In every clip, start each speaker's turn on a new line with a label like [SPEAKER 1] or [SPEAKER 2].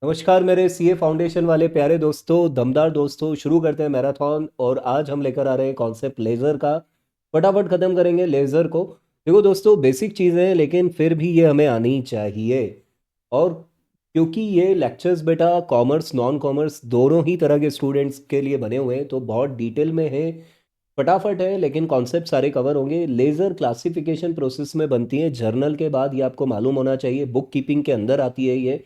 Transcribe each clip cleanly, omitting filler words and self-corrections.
[SPEAKER 1] नमस्कार मेरे CA foundation वाले प्यारे दोस्तों, दमदार दोस्तों। शुरू करते हैं मैराथन। और आज हम लेकर आ रहे हैं कॉन्सेप्ट लेज़र का। फटाफट ख़त्म करेंगे लेज़र को। देखो दोस्तों, बेसिक चीज़ें हैं लेकिन फिर भी ये हमें आनी चाहिए। और क्योंकि ये लेक्चर्स बेटा कॉमर्स नॉन कॉमर्स दोनों ही तरह के स्टूडेंट्स के लिए बने हुए हैं, तो बहुत डिटेल में है। फटाफट है लेकिन कॉन्सेप्ट सारे कवर होंगे। लेज़र क्लासिफिकेशन प्रोसेस में बनती है जर्नल के बाद, ये आपको मालूम होना चाहिए। बुक कीपिंग के अंदर आती है ये।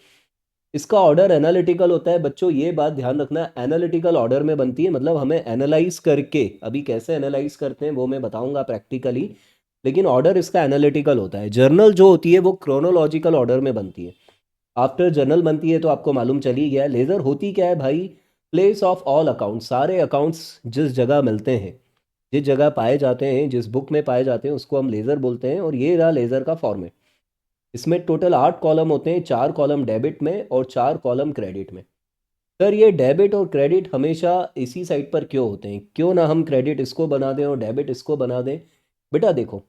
[SPEAKER 1] इसका ऑर्डर एनालिटिकल होता है बच्चों, ये बात ध्यान रखना। एनालिटिकल ऑर्डर में बनती है, मतलब हमें एनालाइज करके, अभी कैसे एनालाइज करते हैं वो मैं बताऊंगा प्रैक्टिकली। लेकिन ऑर्डर इसका एनालिटिकल होता है। जर्नल जो होती है वो क्रोनोलॉजिकल ऑर्डर में बनती है। आफ्टर जर्नल बनती है, तो आपको मालूम चल ही गया है। लेज़र होती क्या है भाई? प्लेस ऑफ ऑल अकाउंट, सारे अकाउंट्स जिस जगह मिलते हैं, जिस जगह पाए जाते हैं, जिस बुक में पाए जाते हैं, उसको हम लेज़र बोलते हैं। और ये रहा लेज़र का फॉर्मेट। इसमें टोटल 8 कॉलम होते हैं, 4 कॉलम डेबिट में और 4 कॉलम क्रेडिट में। सर ये डेबिट और क्रेडिट हमेशा इसी साइड पर क्यों होते हैं? क्यों ना हम क्रेडिट इसको बना दें और डेबिट इसको बना दें? बेटा देखो,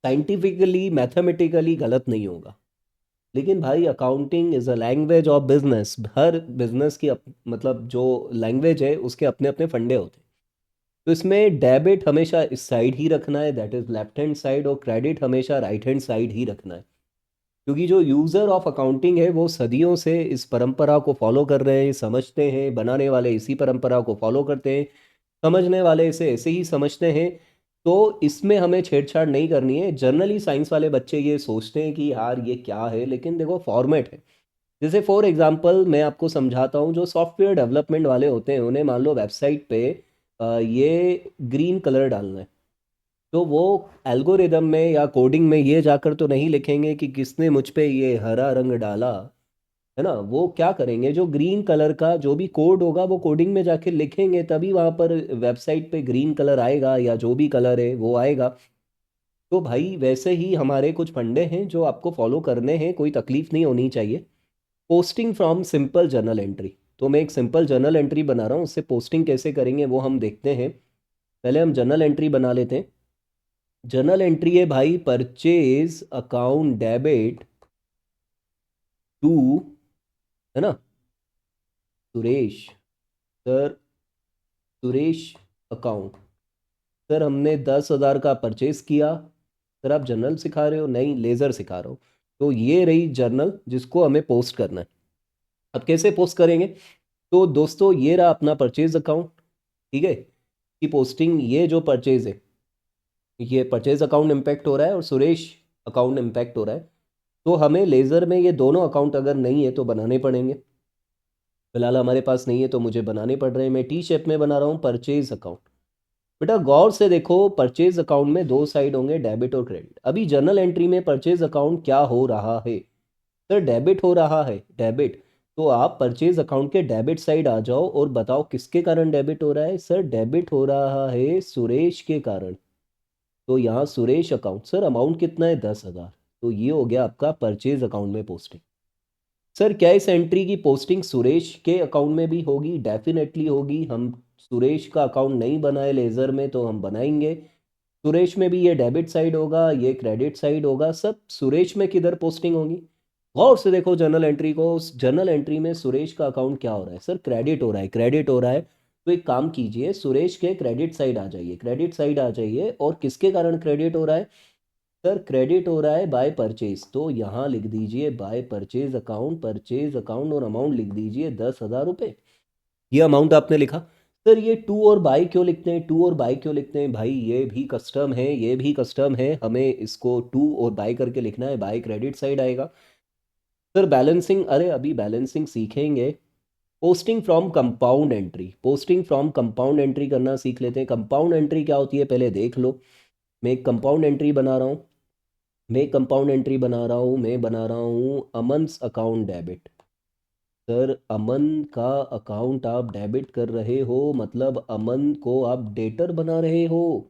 [SPEAKER 1] साइंटिफिकली मैथमेटिकली गलत नहीं होगा, लेकिन भाई accounting is a language of business. Her business की मतलब जो लैंग्वेज है उसके अपने अपने फंडे होते हैं। तो इसमें डेबिट हमेशा इस साइड ही रखना है, that is left hand side, और क्रेडिट हमेशा राइट हैंड साइड ही रखना है। क्योंकि जो यूज़र ऑफ अकाउंटिंग है वो सदियों से इस परंपरा को फॉलो कर रहे हैं, समझते हैं। बनाने वाले इसी परंपरा को फॉलो करते हैं, समझने वाले इसे ऐसे ही समझते हैं। तो इसमें हमें छेड़छाड़ नहीं करनी है। जनरली साइंस वाले बच्चे ये सोचते हैं कि यार ये क्या है, लेकिन देखो फॉर्मेट है। जैसे फॉर एग्जांपल मैं आपको समझाता हूँ। जो सॉफ्टवेयर डेवलपमेंट वाले होते हैं उन्हें मान लो वेबसाइट पे ये ग्रीन कलर डालना है, तो वो एल्गोरिदम में या कोडिंग में ये जाकर तो नहीं लिखेंगे कि किसने मुझ पे ये हरा रंग डाला, है ना। वो क्या करेंगे, जो ग्रीन कलर का जो भी कोड होगा वो कोडिंग में जाके लिखेंगे, तभी वहाँ पर वेबसाइट पे ग्रीन कलर आएगा या जो भी कलर है वो आएगा। तो भाई वैसे ही हमारे कुछ फंडे हैं जो आपको फॉलो करने हैं, कोई तकलीफ नहीं होनी चाहिए। Posting from simple journal entry, तो मैं एक सिंपल जर्नल एंट्री बना रहा हूँ, उससे पोस्टिंग कैसे करेंगे वो हम देखते हैं। पहले हम जर्नल एंट्री बना लेते हैं। जर्नल एंट्री है भाई, परचेज अकाउंट डेबिट टू, है ना, Suresh. Sir Suresh account. Sir हमने 10,000 का परचेज किया। सर आप जर्नल सिखा रहे हो? नहीं, लेज़र सिखा रहा हूँ। तो ये रही जर्नल जिसको हमें पोस्ट करना है। अब कैसे पोस्ट करेंगे? तो दोस्तों ये रहा अपना परचेज अकाउंट, ठीक है। की पोस्टिंग, ये जो परचेज है, ये परचेज अकाउंट इम्पैक्ट हो रहा है और सुरेश अकाउंट इम्पैक्ट हो रहा है। तो हमें लेज़र में ये दोनों अकाउंट अगर नहीं है तो बनाने पड़ेंगे। फिलहाल हमारे पास नहीं है तो मुझे बनाने पड़ रहे हैं। मैं टी शेप में बना रहा हूँ परचेज अकाउंट। बेटा गौर से देखो, परचेज अकाउंट में दो साइड होंगे, डेबिट और क्रेडिट। अभी जर्नल एंट्री में परचेज अकाउंट क्या हो रहा है? सर डेबिट हो रहा है, डेबिट। तो आप परचेज अकाउंट के डेबिट साइड आ जाओ और बताओ किसके कारण डेबिट हो रहा है। सर डेबिट हो रहा है सुरेश के कारण। तो यहाँ सुरेश अकाउंट, सर अमाउंट कितना है? 10,000। तो ये हो गया आपका परचेज अकाउंट में पोस्टिंग। सर क्या इस एंट्री की पोस्टिंग सुरेश के अकाउंट में भी होगी? डेफिनेटली होगी। हम सुरेश का अकाउंट नहीं बनाए लेज़र में तो हम बनाएंगे। सुरेश में भी ये डेबिट साइड होगा, ये क्रेडिट साइड होगा। सब सुरेश में किधर पोस्टिंग होगी? गौर से देखो जर्नल एंट्री को। उस जर्नल एंट्री में सुरेश का अकाउंट क्या हो रहा है? सर क्रेडिट हो रहा है, क्रेडिट हो रहा है। तो एक काम कीजिए, सुरेश के क्रेडिट साइड आ जाइए, क्रेडिट साइड आ जाइए। और किसके कारण क्रेडिट हो रहा है? सर क्रेडिट हो रहा है बाय परचेज। तो यहाँ लिख दीजिए by purchase account, purchase account, और अमाउंट लिख दीजिए 10,000 रुपये। ये अमाउंट आपने लिखा। सर ये टू और बाय क्यों लिखते हैं? टू और बाय क्यों लिखते हैं भाई? ये भी कस्टम है, ये भी कस्टम है। हमें इसको टू और बाय करके लिखना है, बाय क्रेडिट साइड आएगा। सर बैलेंसिंग, अरे अभी बैलेंसिंग सीखेंगे। Posting from compound entry, posting from compound entry करना सीख लेते हैं। कंपाउंड एंट्री क्या होती है पहले देख लो। मैं एक कंपाउंड एंट्री बना रहा हूँ, मैं कंपाउंड एंट्री बना रहा हूँ, मैं बना रहा हूँ अमनस अकाउंट डेबिट। सर अमन का अकाउंट आप डेबिट कर रहे हो, मतलब अमन को आप डेटर बना रहे हो।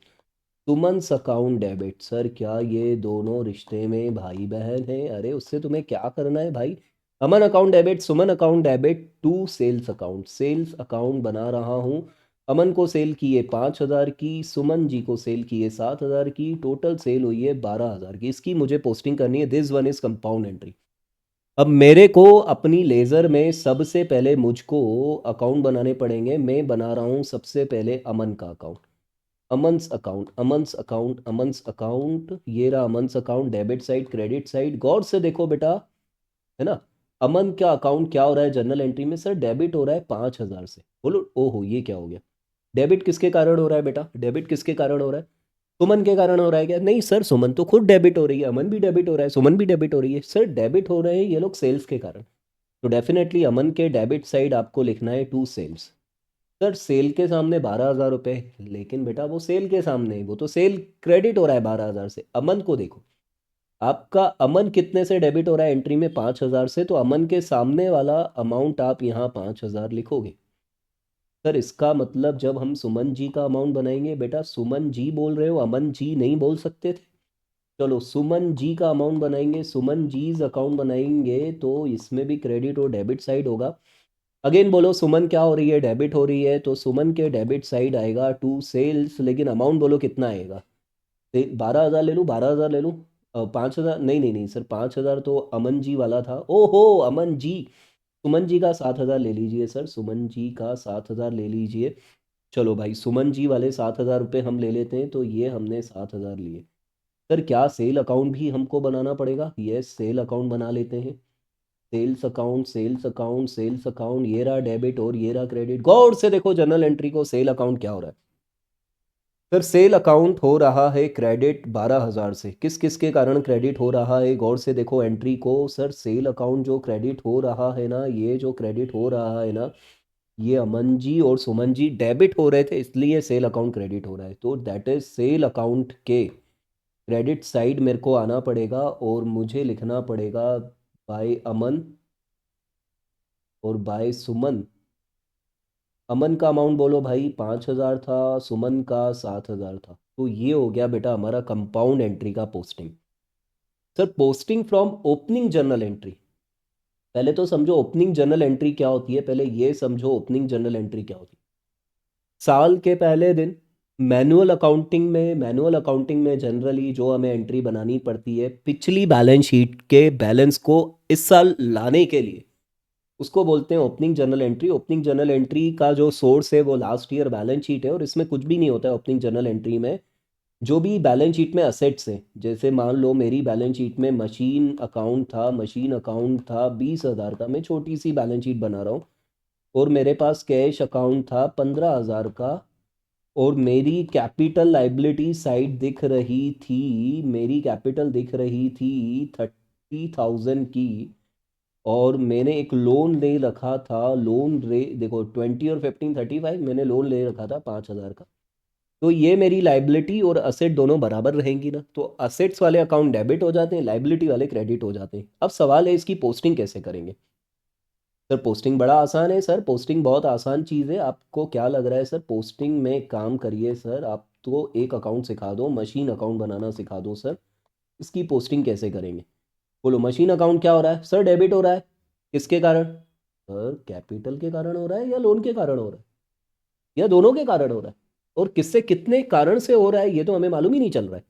[SPEAKER 1] Suman's account debit. सर क्या ये दोनों रिश्ते में भाई बहन है? अरे उससे तुम्हें क्या करना है भाई। Aman account debit, Suman account debit to sales account. Sales account बना रहा हूँ। अमन को सेल किए 5,000 की, सुमन जी को सेल किए 7,000 की, टोटल सेल हुई है 12,000 की। इसकी मुझे पोस्टिंग करनी है। This one is compound entry. अब मेरे को अपनी लेज़र में सबसे पहले मुझको अकाउंट बनाने पड़ेंगे। मैं बना रहा हूँ सबसे पहले अमन का account. Aman's account, Aman's account, Aman's account, ये रहा Aman's account. Debit side, credit side, गौर से देखो बेटा, है ना। अमन का अकाउंट क्या हो रहा है जर्नल एंट्री में? सर डेबिट हो रहा है 5,000 से। बोलो ओहो ये क्या हो गया। डेबिट किसके कारण हो रहा है बेटा? डेबिट किसके कारण हो रहा है? सुमन के कारण हो रहा है क्या? नहीं सर, सुमन तो खुद डेबिट हो रही है, अमन भी डेबिट हो रहा है, सुमन भी डेबिट हो रही है। सर डेबिट हो रहे हैं ये लोग सेल्स के कारण। तो डेफिनेटली अमन के डेबिट साइड आपको लिखना है टू सेल्स। सर सेल के सामने 12,000 रुपये, लेकिन बेटा वो सेल के सामने, वो तो सेल क्रेडिट हो रहा है 12,000 से। अमन को देखो, आपका अमन कितने से डेबिट हो रहा है एंट्री में? 5,000 से। तो अमन के सामने वाला अमाउंट आप यहाँ 5,000 लिखोगे। सर इसका मतलब जब हम सुमन जी का अमाउंट बनाएंगे, बेटा सुमन जी बोल रहे हो, अमन जी नहीं बोल सकते थे? चलो सुमन जी का अमाउंट बनाएंगे, सुमन जीज अकाउंट बनाएंगे, तो इसमें भी क्रेडिट और डेबिट साइड होगा। अगेन बोलो सुमन क्या हो रही है? डेबिट हो रही है, तो सुमन के डेबिट साइड आएगा टू सेल्स। लेकिन अमाउंट बोलो कितना आएगा? 12,000 ले लूँ, 12,000 ले लूँ, 5,000? नहीं नहीं नहीं सर, 5,000 तो अमन जी वाला था। ओहो अमन जी, सुमन जी का 7,000 ले लीजिए सर, सुमन जी का 7,000 ले लीजिए। चलो भाई सुमन जी वाले 7,000 रुपये हम ले लेते हैं, तो ये हमने 7,000 लिए। सर क्या सेल अकाउंट भी हमको बनाना पड़ेगा? यस सेल अकाउंट बना लेते हैं। Sales account, sales account, sales account, ये रहा डेबिट और ये रहा क्रेडिट। गौर से देखो जनरल एंट्री को, सेल अकाउंट क्या हो रहा है? सर सेल अकाउंट हो रहा है क्रेडिट 12,000 से। किस किस के कारण क्रेडिट हो रहा है? गौर से देखो एंट्री को। सर सेल अकाउंट जो क्रेडिट हो रहा है ना, ये जो क्रेडिट हो रहा है ना, ये अमन जी और सुमन जी डेबिट हो रहे थे, इसलिए सेल अकाउंट क्रेडिट हो रहा है। तो दैट इज सेल अकाउंट के क्रेडिट साइड मेरे को आना पड़ेगा और मुझे लिखना पड़ेगा बाय अमन और बाय सुमन। अमन का अमाउंट बोलो भाई 5,000 था, सुमन का 7,000 था। तो ये हो गया बेटा हमारा कंपाउंड एंट्री का posting. Sir posting from opening journal entry, पहले तो समझो ओपनिंग जर्नल एंट्री क्या होती है। पहले ये समझो ओपनिंग जर्नल एंट्री क्या होती है। साल के पहले दिन मैनुअल अकाउंटिंग में जनरली जो हमें एंट्री बनानी पड़ती है पिछली बैलेंस शीट के बैलेंस को इस साल लाने के लिए, उसको बोलते हैं opening journal entry. Opening journal entry का जो सोर्स है वो लास्ट ईयर बैलेंस शीट है, और इसमें कुछ भी नहीं होता है ओपनिंग जर्नल एंट्री में। जो भी बैलेंस शीट में असेट्स हैं, जैसे मान लो मेरी बैलेंस शीट में मशीन अकाउंट था, मशीन अकाउंट था 20,000 का, मैं छोटी सी बैलेंस शीट बना रहा हूँ, और मेरे पास कैश अकाउंट था 15,000 का, और मेरी कैपिटल लाइबिलिटी साइड दिख रही थी, मेरी कैपिटल दिख रही थी 30,000 की, और मैंने एक लोन ले रखा था। लोन रे देखो 20 और 15 35, मैंने लोन ले रखा था 5,000 का। तो ये मेरी लाइबिलिटी और असेट दोनों बराबर रहेंगी ना, तो असेट्स वाले अकाउंट डेबिट हो जाते हैं, लाइबिलिटी वाले क्रेडिट हो जाते हैं। अब सवाल है इसकी पोस्टिंग कैसे करेंगे। सर पोस्टिंग बड़ा आसान है सर, पोस्टिंग बहुत आसान चीज़ है। आपको क्या लग रहा है सर? पोस्टिंग में एक काम करिए सर, आप तो एक अकाउंट सिखा दो, मशीन अकाउंट बनाना सिखा दो सर। इसकी पोस्टिंग कैसे करेंगे? बोलो मशीन अकाउंट क्या हो रहा है? सर डेबिट हो रहा है। किसके कारण? सर कैपिटल के कारण हो रहा है, या लोन के कारण हो रहा है, या दोनों के कारण हो रहा है? और किससे कितने कारण से हो रहा है ये तो हमें मालूम ही नहीं चल रहा है।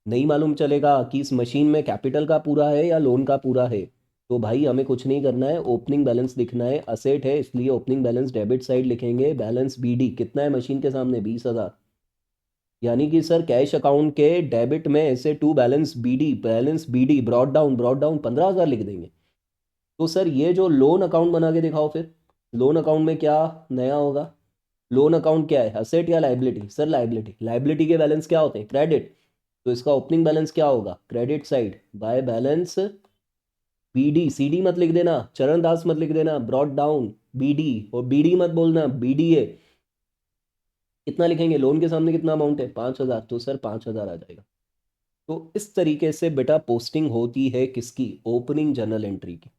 [SPEAKER 1] नहीं मालूम चलेगा कि इस मशीन में कैपिटल का पूरा है या लोन का पूरा है, तो भाई हमें कुछ नहीं करना है, ओपनिंग बैलेंस लिखना है। असेट है इसलिए ओपनिंग बैलेंस डेबिट साइड लिखेंगे। बैलेंस बीडी कितना है मशीन के सामने? 20,000। यानी कि सर कैश अकाउंट के डेबिट में ऐसे to balance BD brought down 15,000 लिख देंगे। तो सर ये जो लोन अकाउंट बना के दिखाओ फिर। लोन अकाउंट में क्या नया होगा? लोन अकाउंट क्या है, असेट या लाइबिलिटी? Sir liability. लाइबिलिटी के बैलेंस क्या होते हैं? क्रेडिट। तो इसका ओपनिंग बैलेंस क्या होगा? Credit side by balance BD. CD मत लिख देना, चरण दास मत लिख देना, ब्रॉड डाउन बीडी, और बीडी मत बोलना, बीडीए। कितना लिखेंगे? लोन के सामने कितना अमाउंट है? 5,000। तो सर 5,000 आ जाएगा। तो इस तरीके से बेटा पोस्टिंग होती है किसकी? ओपनिंग जर्नल एंट्री की।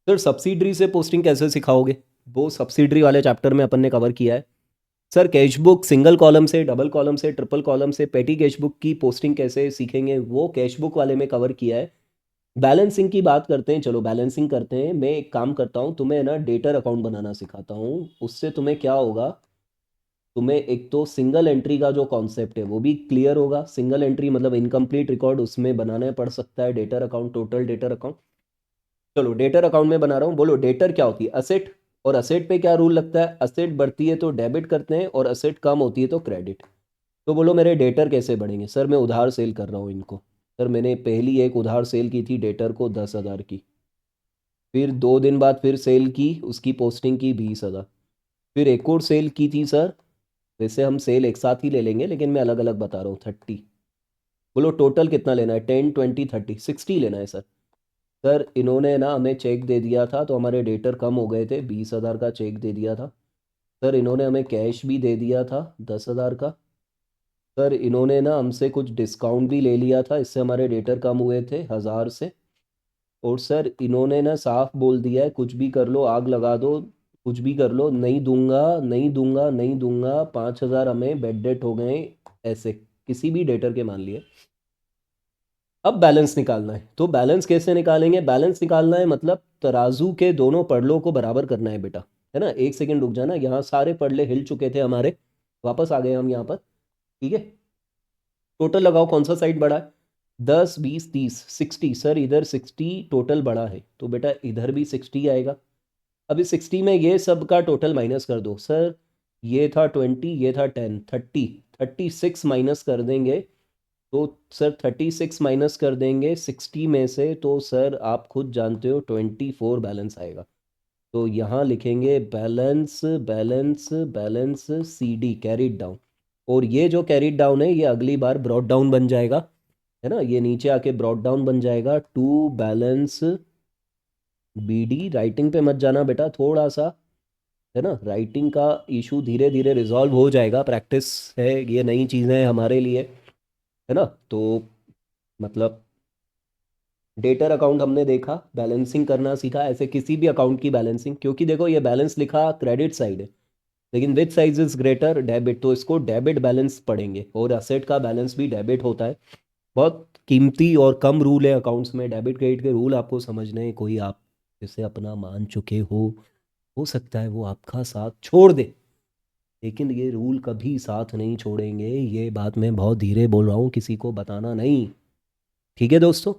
[SPEAKER 1] सर सब्सिडरी से पोस्टिंग कैसे सिखाओगे? वो सब्सिडरी वाले चैप्टर में अपन ने कवर किया है। Sir cash book single column से, डबल कॉलम से, ट्रिपल कॉलम से, पेटी कैश बुक की पोस्टिंग कैसे सीखेंगे वो कैश बुक वाले में कवर किया है। बैलेंसिंग की बात करते हैं, चलो बैलेंसिंग करते हैं। मैं एक काम करता हूँ, तुम्हें ना डेटर अकाउंट बनाना सिखाता हूँ। उससे तुम्हें क्या होगा, तुम्हें एक तो सिंगल एंट्री का जो कॉन्सेप्ट है वो भी क्लियर होगा। सिंगल एंट्री मतलब इनकम्प्लीट रिकॉर्ड उसमें बनाना पड़ सकता है, debtor account, total debtor account. चलो डेटर अकाउंट में बना रहा हूँ, बोलो डेटर क्या होती है? असेट। और असेट पे क्या रूल लगता है? असेट बढ़ती है तो डेबिट करते हैं और असेट कम होती है तो क्रेडिट। तो बोलो मेरे डेटर कैसे बढ़ेंगे? सर मैं उधार सेल कर रहा हूँ इनको। सर मैंने पहली एक उधार सेल की थी डेटर को 10,000 की, फिर 2 दिन बाद फिर सेल की, उसकी पोस्टिंग की 20,000, फिर एक और सेल की थी सर। वैसे हम सेल एक साथ ही ले लेंगे लेकिन मैं अलग अलग बता रहा हूँ, 30। बोलो टोटल कितना लेना है? 10, 20, 30, 60 लेना है सर। सर इन्होंने ना हमें चेक दे दिया था तो हमारे डेटर कम हो गए थे, 20,000 का चेक दे दिया था। सर इन्होंने हमें कैश भी दे दिया था 10,000 का। सर इन्होंने ना हमसे कुछ डिस्काउंट भी ले लिया था, इससे हमारे डेटर कम हुए थे 1,000 से। और सर इन्होंने ना साफ बोल दिया है कुछ भी कर लो, आग लगा दो, कुछ भी कर लो, नहीं दूंगा, नहीं दूंगा, नहीं दूंगा। 5,000 हमें बेड डेट हो गए, ऐसे किसी भी डेटर के मान लिए। अब बैलेंस निकालना है, तो बैलेंस कैसे निकालेंगे? बैलेंस निकालना है मतलब तराजू के दोनों पड़लों को बराबर करना है बेटा, है ना। एक सेकंड रुक जाना, यहाँ सारे पड़ले हिल चुके थे हमारे, वापस आ गए हम यहाँ पर। ठीक है, टोटल लगाओ कौन सा साइड बड़ा है? 10, 20, 30, 60। सर इधर 60 टोटल बड़ा है तो बेटा इधर भी 60 आएगा। अभी 60 में ये सब का टोटल माइनस कर दो सर। ये था 20, ये था 10, 30, 36 माइनस कर देंगे। तो सर 36 माइनस कर देंगे 60 में से, तो सर आप खुद जानते हो 24 बैलेंस आएगा। तो यहाँ लिखेंगे balance, balance, balance C D carried down. और ये जो कैरिड डाउन है ये अगली बार ब्रॉड डाउन बन जाएगा, है ना। ये नीचे आके ब्रॉड डाउन बन जाएगा to balance B D. Writing पे मत जाना बेटा थोड़ा सा, है ना। राइटिंग का इशू धीरे धीरे रिजॉल्व हो जाएगा, प्रैक्टिस है, ये नई चीज़ें हैं हमारे लिए, है ना। तो मतलब डेटर अकाउंट हमने देखा, बैलेंसिंग करना सीखा, ऐसे किसी भी अकाउंट की बैलेंसिंग, क्योंकि देखो ये बैलेंस लिखा क्रेडिट साइड है लेकिन विच साइज इज ग्रेटर? डेबिट, तो इसको डेबिट बैलेंस पढ़ेंगे। और असेट का बैलेंस भी डेबिट होता है। बहुत कीमती और कम रूल है अकाउंट्स में, डेबिट क्रेडिट के रूल आपको समझने हैं। कोई आप जिसे अपना मान चुके हो सकता है वो आपका साथ छोड़ दे, लेकिन ये रूल कभी साथ नहीं छोड़ेंगे। ये बात मैं बहुत धीरे बोल रहा हूँ, किसी को बताना नहीं। ठीक है दोस्तों।